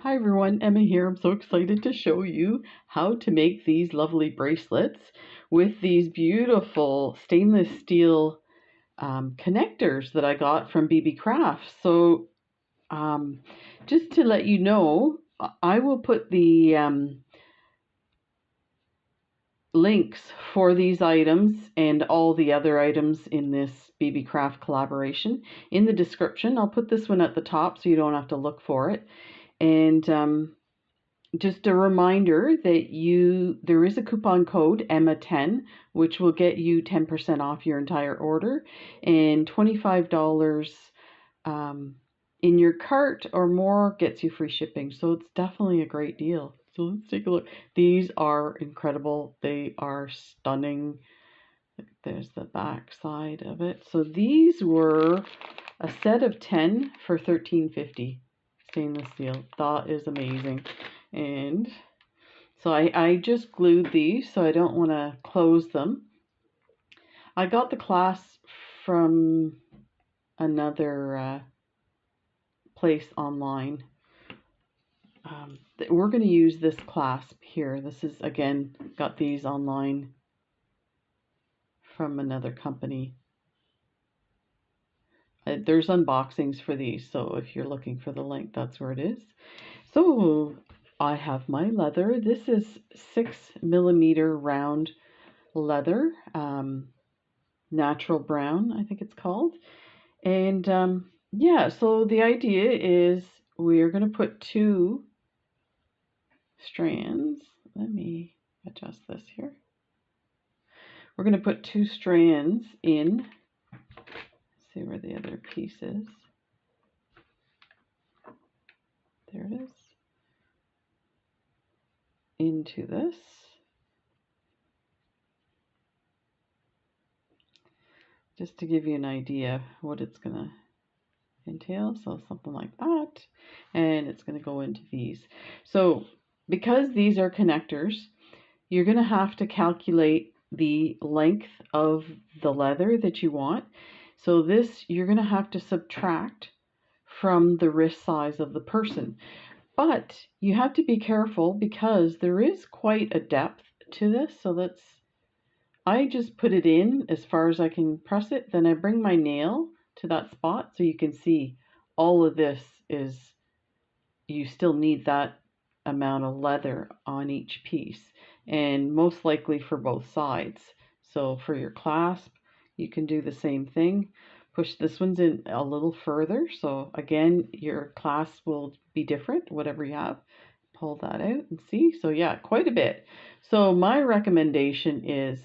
Hi everyone, Emma here. I'm so excited to show you how to make these lovely bracelets with these beautiful stainless steel connectors that I got from Beebeecraft. So just to let you know, I will put the links for these items and all the other items in this Beebeecraft collaboration in the description. I'll put this one at the top so you don't have to look for it. And just a reminder that there is a coupon code EMMA10 which will get you 10% off your entire order and $25 in your cart or more gets you free shipping. So it's definitely a great deal. So let's take a look. These are incredible. They are stunning. There's the back side of it. So these were a set of 10 for $13.50 stainless steel. That is amazing. And so I just glued these so I don't want to close them. I got the clasp from another place online. We're going to use this clasp here. This is, again, got these online from another company. There's unboxings for these, so if you're looking for the link, that's where it is. So I have my leather. This is 6mm round leather, natural brown, I think it's called. And yeah, so the idea is we're going to put 2 strands. Let me adjust this here. We're going to put 2 strands in. Let's see where the other piece is. There it is. Into this. Just to give you an idea what it's going to entail. So something like that. And it's going to go into these. So because these are connectors, you're going to have to calculate the length of the leather that you want. So this, you're going to have to subtract from the wrist size of the person. But you have to be careful because there is quite a depth to this. So I just put it in as far as I can press it. Then I bring my nail to that spot so you can see all of this is, you still need that amount of leather on each piece, and most likely for both sides. So for your clasp, you can do the same thing. Push this one's in a little further. So again, your clasp will be different, whatever you have. Pull that out and see. So yeah, quite a bit. So my recommendation is,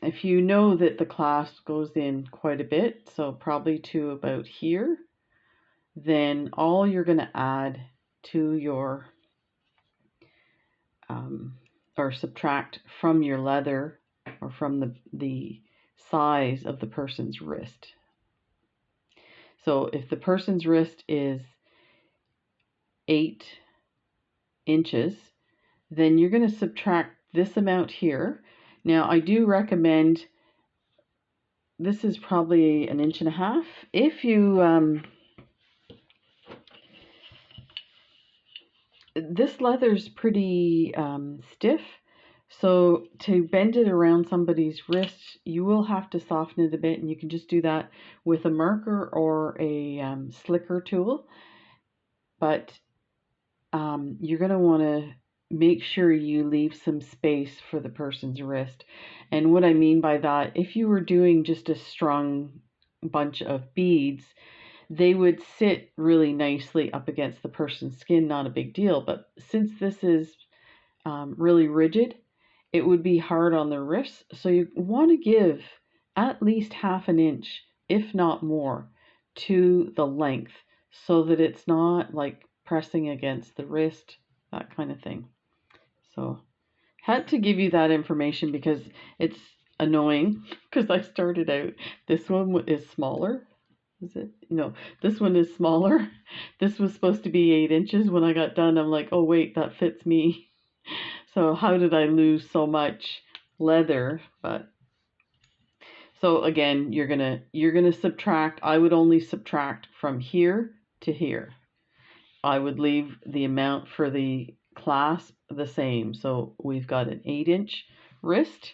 if you know that the clasp goes in quite a bit, so probably to about here, then all you're going to add to your or subtract from your leather or from the size of the person's wrist. So if the person's wrist is 8 inches, then you're going to subtract this amount here. Now I do recommend, this is probably 1.5 inches. If you this leather's pretty stiff, so to bend it around somebody's wrist, you will have to soften it a bit, and you can just do that with a marker or a slicker tool. But you're going to want to make sure you leave some space for the person's wrist. And what I mean by that, if you were doing just a strung bunch of beads, they would sit really nicely up against the person's skin, not a big deal. But since this is really rigid, it would be hard on the wrists. So you want to give at least 1/2 inch, if not more, to the length so that it's not like pressing against the wrist, that kind of thing. So had to give you that information because it's annoying because I started out, this one is smaller. Is it? No, this one is smaller. This was supposed to be 8 inches. When I got done, I'm like, oh wait, that fits me. So how did I lose so much leather? But so again, you're gonna subtract. I would only subtract from here to here. I would leave the amount for the clasp the same. So we've got an 8-inch wrist.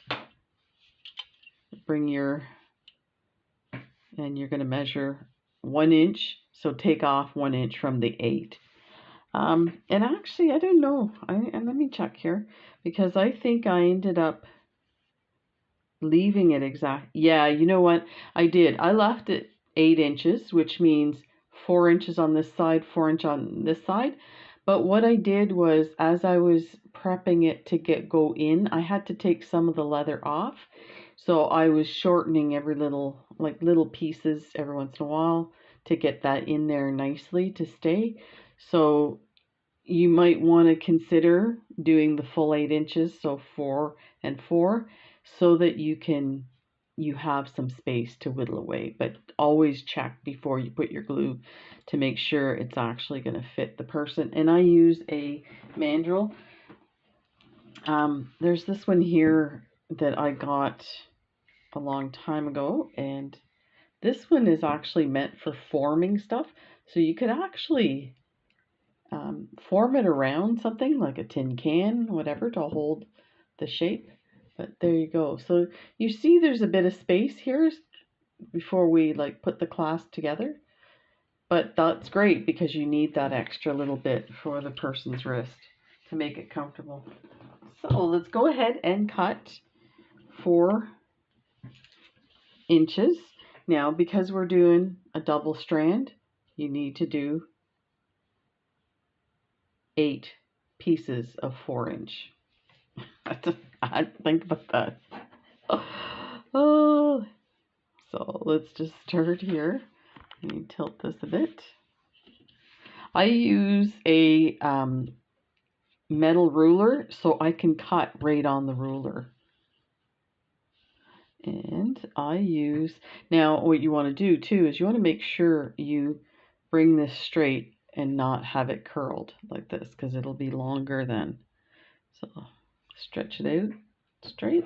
Bring your, and you're going to measure 1 inch. So take off 1 inch from the 8. And actually, I don't know. And let me check here, because I think I ended up leaving it exact. Yeah, you know what? I did. I left it 8 inches, which means 4 inches on this side, 4 inch on this side. But what I did was, as I was prepping it to go in, I had to take some of the leather off. So I was shortening every little, like little pieces every once in a while to get that in there nicely to stay. So you might want to consider doing the full 8 inches, so 4 and 4, so that you have some space to whittle away. But always check before you put your glue to make sure it's actually going to fit the person. And I use a mandrel. There's this one here that I got a long time ago, and this one is actually meant for forming stuff. So you could actually form it around something like a tin can, whatever, to hold the shape. But there you go. So you see there's a bit of space here before we like put the clasp together. But that's great because you need that extra little bit for the person's wrist to make it comfortable. So let's go ahead and cut 4 inches. Now, because we're doing a double strand, you need to do 8 pieces of 4 inch. I had to think about that. Oh, so let's just start here. Let me tilt this a bit. I use a metal ruler so I can cut right on the ruler. And I use, now what you want to do too is you want to make sure you bring this straight and not have it curled like this, because it'll be longer then. So stretch it out straight.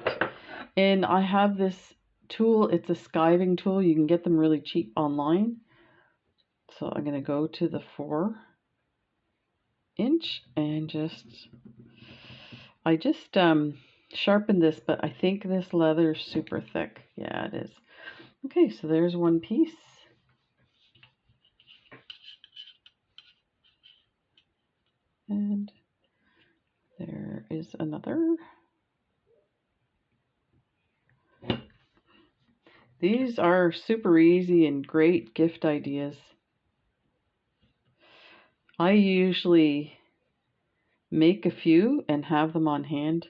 And I have this tool, it's a skiving tool. You can get them really cheap online. So I'm going to go to the 4 inch and I just sharpened this, but I think this leather is super thick. Yeah, it is. Okay, so there's one piece. And there is another. These are super easy and great gift ideas. I usually make a few and have them on hand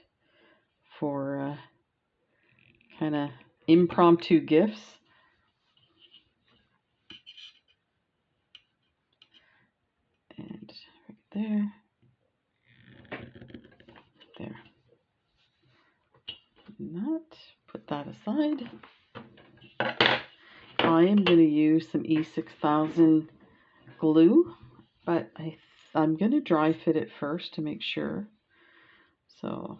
for kind of impromptu gifts. And right there. There. And that, put that aside. I am going to use some E6000 glue, but I'm going to dry fit it first to make sure. So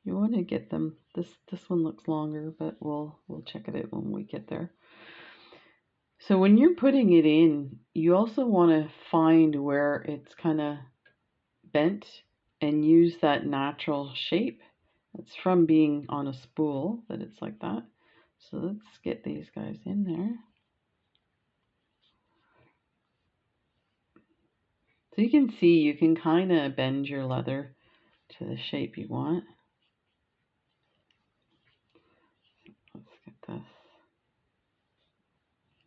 you want to get them. This one looks longer, but we'll check it out when we get there. So when you're putting it in, you also want to find where it's kind of bent and use that natural shape. It's from being on a spool that it's like that. So let's get these guys in there. So you can see you can kind of bend your leather to the shape you want. Let's get this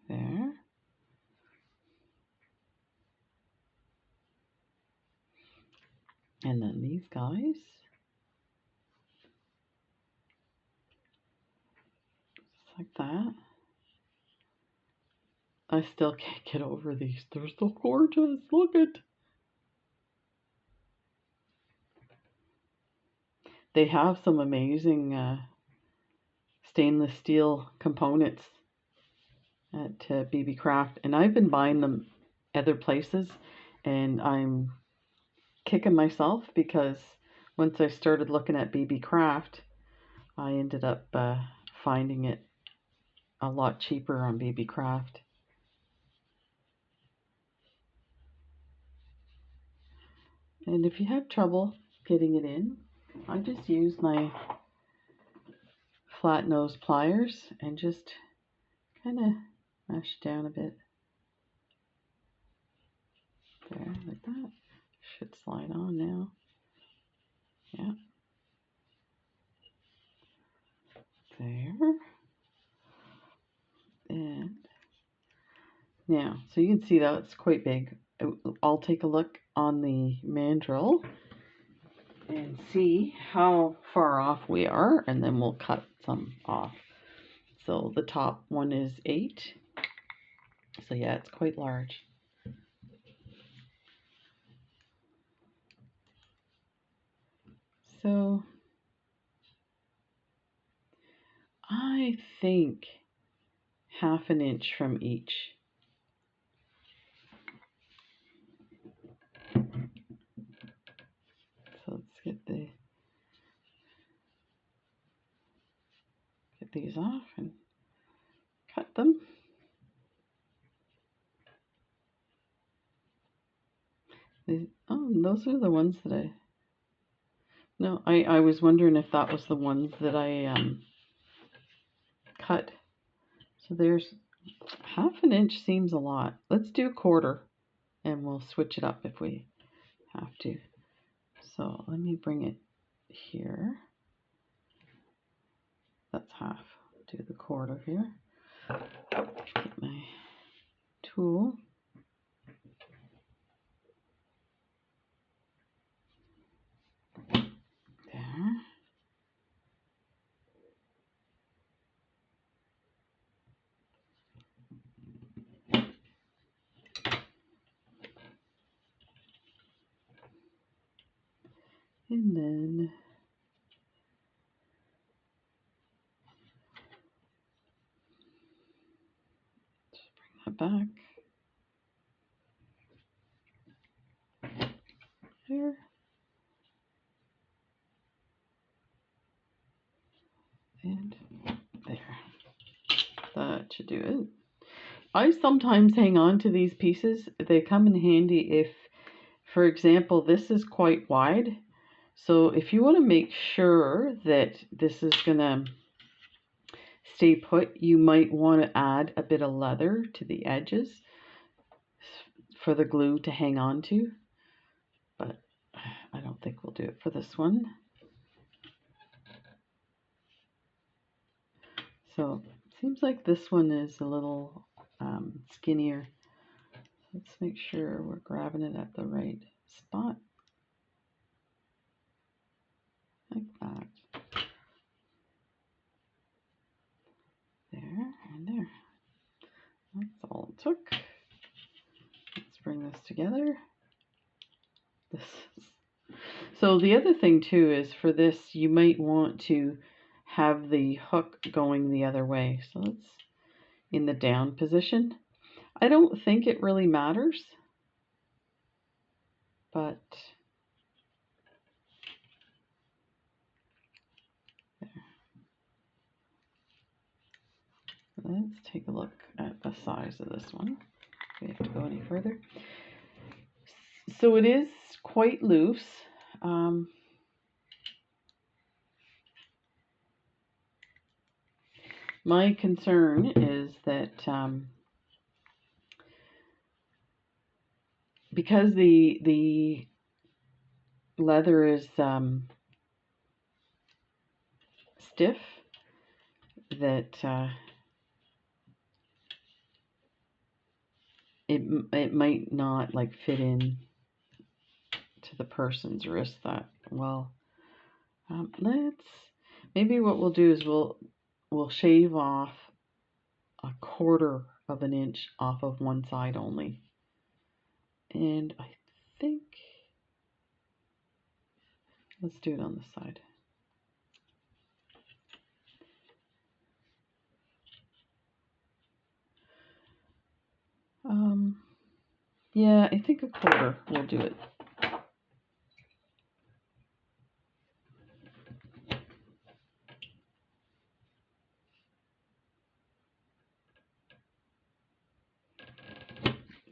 there. And then these guys. Just like that. I still can't get over these. They're so gorgeous. Look at. They have some amazing stainless steel components at Beebeecraft, and I've been buying them other places, and I'm kicking myself because once I started looking at Beebeecraft, I ended up finding it a lot cheaper on Beebeecraft. And if you have trouble getting it in, I just use my flat nose pliers and just kind of mash it down a bit. There, like that. Should slide on now. Yeah. There. And now, so you can see that it's quite big. I'll take a look on the mandrel and see how far off we are, and then we'll cut some off. So the top one is 8. So yeah, it's quite large. So I think 1/2 inch from each. So let's get these off and cut them. Oh, those are the ones that no, I was wondering if that was the ones that I cut. So there's 1/2 inch seems a lot. Let's do 1/4 and we'll switch it up if we have to. So let me bring it here. That's half. Do the 1/4 here. Get my tool. There. And then just bring that back. There. And there. That should do it. I sometimes hang on to these pieces. They come in handy if, for example, this is quite wide. So if you want to make sure that this is going to stay put, you might want to add a bit of leather to the edges for the glue to hang on to. But I don't think we'll do it for this one. So it seems like this one is a little skinnier. Let's make sure we're grabbing it at the right spot. Like that. There and there. That's all it took. Let's bring this together. So the other thing too is for this, you might want to have the hook going the other way. So it's in the down position. I don't think it really matters, but there. Let's take a look at the size of this one. We have to go any further. So it is quite loose. My concern is that because the leather is stiff, that it might not like fit in to the person's wrist that well. Maybe what we'll do is we'll shave off 1/4 of an inch off of one side only, and I think let's do it on this side. Yeah, I think 1/4 will do it.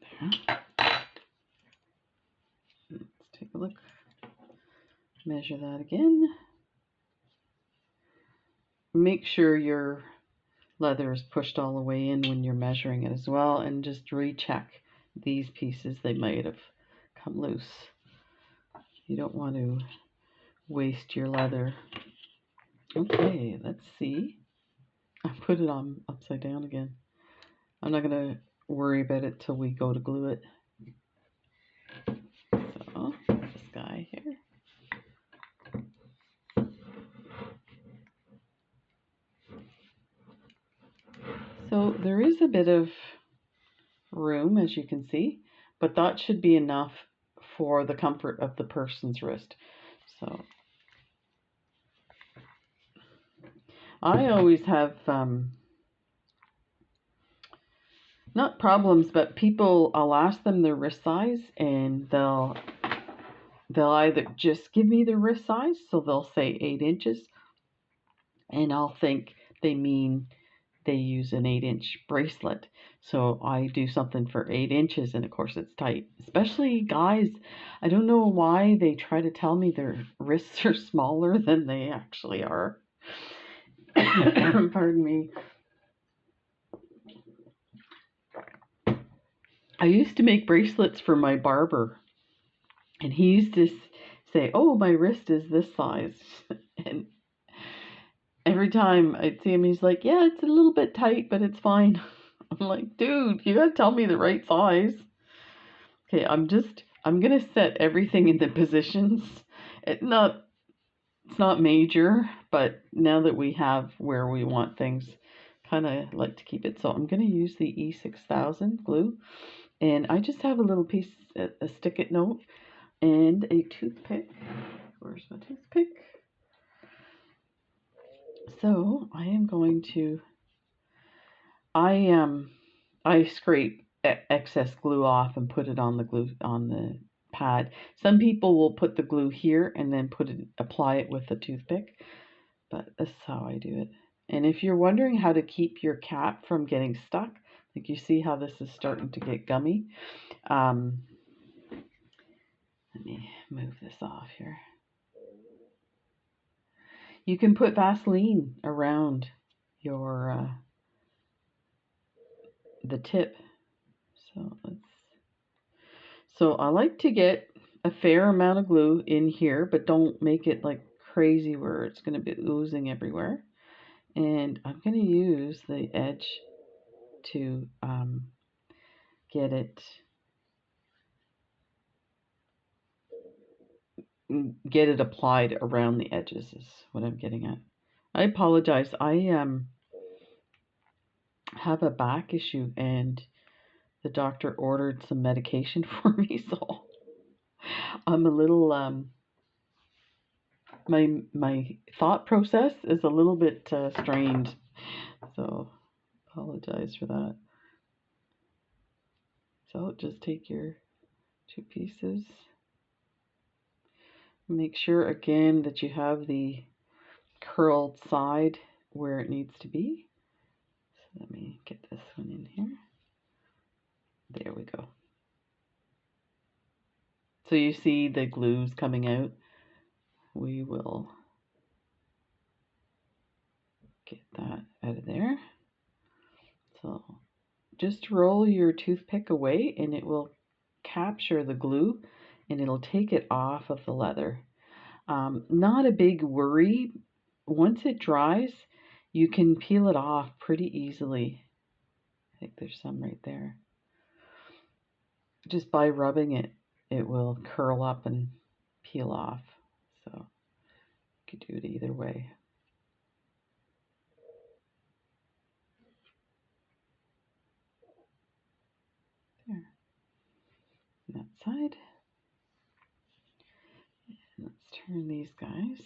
There. Let's take a look. Measure that again. Make sure your leather is pushed all the way in when you're measuring it as well, and just recheck these pieces. They might have come loose. You don't want to waste your leather. Okay, let's see. I put it on upside down again. I'm not going to worry about it till we go to glue it. So, this guy here. So there is a bit of room, as you can see, but that should be enough for the comfort of the person's wrist. So I always have not problems, but people, I'll ask them their wrist size, and they'll either just give me the wrist size, so they'll say 8 inches, and I'll think they mean they use an 8-inch bracelet. So I do something for 8 inches, and of course it's tight. Especially guys, I don't know why they try to tell me their wrists are smaller than they actually are. Pardon me. I used to make bracelets for my barber, and he used to say, "Oh, my wrist is this size." And every time I'd see him, he's like, "Yeah, it's a little bit tight, but it's fine." I'm like, "Dude, you gotta tell me the right size." Okay, I'm gonna set everything in the positions. It's not major, but now that we have where we want things, kind of like to keep it. So I'm gonna use the E6000 glue, and I just have a little piece, a stick-it note, and a toothpick. Where's my toothpick? So I am going to, I scrape excess glue off and put it on the pad. Some people will put the glue here and then apply it with a toothpick, but this is how I do it. And if you're wondering how to keep your cap from getting stuck, like you see how this is starting to get gummy, let me move this off here. You can put Vaseline around your the tip. So I like to get a fair amount of glue in here, but don't make it like crazy where it's going to be oozing everywhere. And I'm going to use the edge to get it applied around the edges is what I'm getting at. I apologize. I have a back issue, and the doctor ordered some medication for me, so I'm a little my thought process is a little bit strained, so apologize for that. So just take your 2 pieces. Make sure again that you have the curled side where it needs to be. So let me get this one in here. There we go. So you see the glue's coming out. We will get that out of there. So just roll your toothpick away and it will capture the glue and it'll take it off of the leather. Not a big worry. Once it dries, you can peel it off pretty easily. I think there's some right there. Just by rubbing it, it will curl up and peel off. So you could do it either way. There. That side. And let's turn these guys.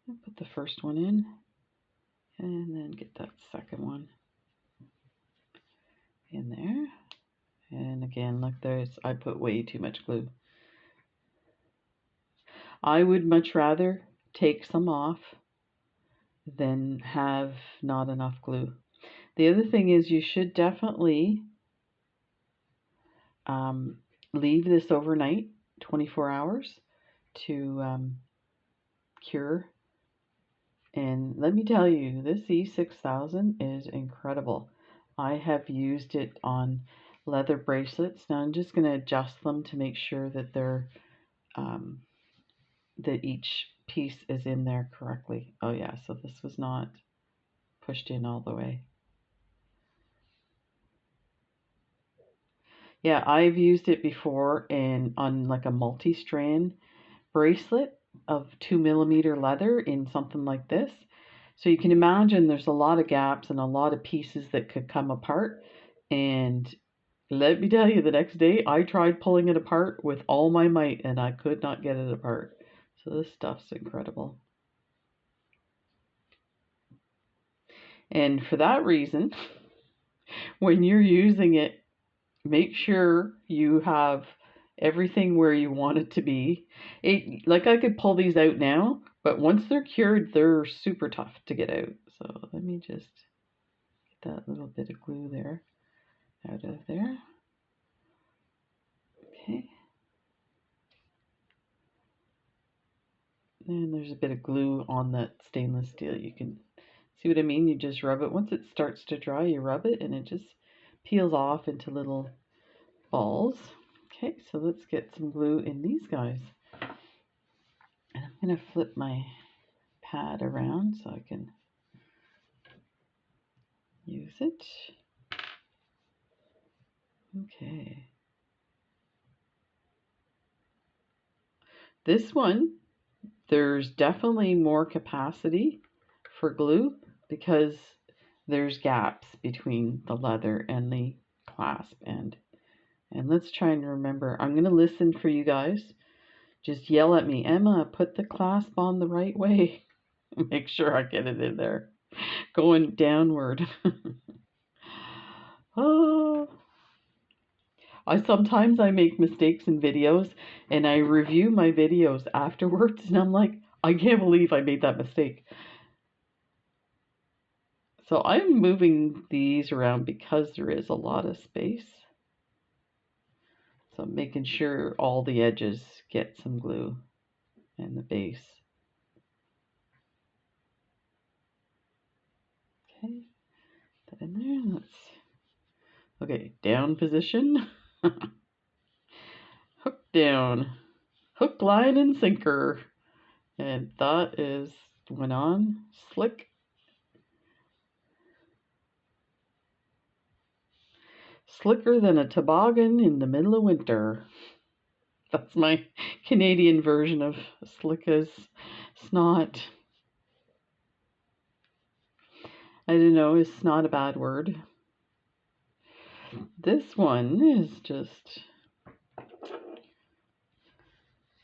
I'll put the first one in and then get that second one in there. And again, look, I put way too much glue. I would much rather take some off than have not enough glue. The other thing is you should definitely leave this overnight 24 hours to cure. And let me tell you, this E6000 is incredible. I have used it on leather bracelets. Now I'm just going to adjust them to make sure that they're that each piece is in there correctly. Oh yeah, so this was not pushed in all the way. Yeah, I've used it before on like a multi-strand bracelet of 2mm leather in something like this. So you can imagine there's a lot of gaps and a lot of pieces that could come apart. And let me tell you, the next day I tried pulling it apart with all my might and I could not get it apart. So this stuff's incredible. And for that reason, when you're using it, make sure you have everything where you want it to be. Like I could pull these out now, but once they're cured, they're super tough to get out. So let me just get that little bit of glue there out of there. Okay. And there's a bit of glue on that stainless steel. You can see what I mean? You just rub it. Once it starts to dry, you rub it and it just peels off into little balls. Okay, so let's get some glue in these guys. And I'm going to flip my pad around so I can use it. Okay. This one, there's definitely more capacity for glue because there's gaps between the leather and the clasp end. And let's try and remember. I'm going to listen for you guys. Just yell at me, Emma, put the clasp on the right way. Make sure I get it in there. Going downward. Oh. Sometimes I make mistakes in videos and I review my videos afterwards and I'm like, I can't believe I made that mistake. So I'm moving these around because there is a lot of space. So I'm making sure all the edges get some glue and the base. Okay, put that in there. Okay, down position. Hook down. Hook, line, and sinker. And that went on slick. Slicker than a toboggan in the middle of winter. That's my Canadian version of slick as snot. I don't know, is snot a bad word? This one is just,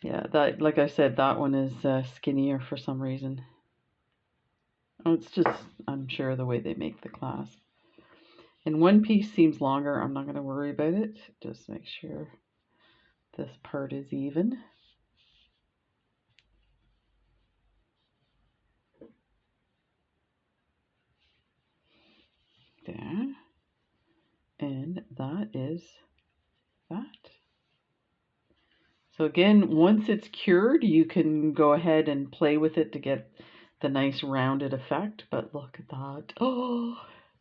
yeah, that, like I said, that one is skinnier for some reason. Oh, it's just, I'm sure, the way they make the clasp. And one piece seems longer. I'm not going to worry about it. Just make sure this part is even. There. And that is that. So again, once it's cured, you can go ahead and play with it to get the nice rounded effect. But look at that. Oh,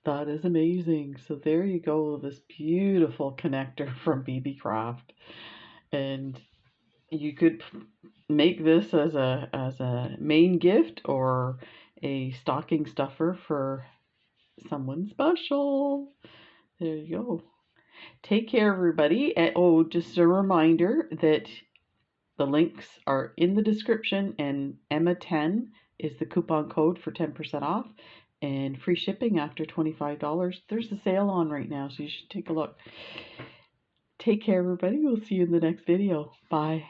that is amazing. So there you go, this beautiful connector from Beebeecraft. And you could make this as a main gift or a stocking stuffer for someone special. There you go. Take care, everybody. And, oh, just a reminder that the links are in the description, and Emma10 is the coupon code for 10% off and free shipping after $25. There's a sale on right now, so you should take a look. Take care, everybody. We'll see you in the next video. Bye.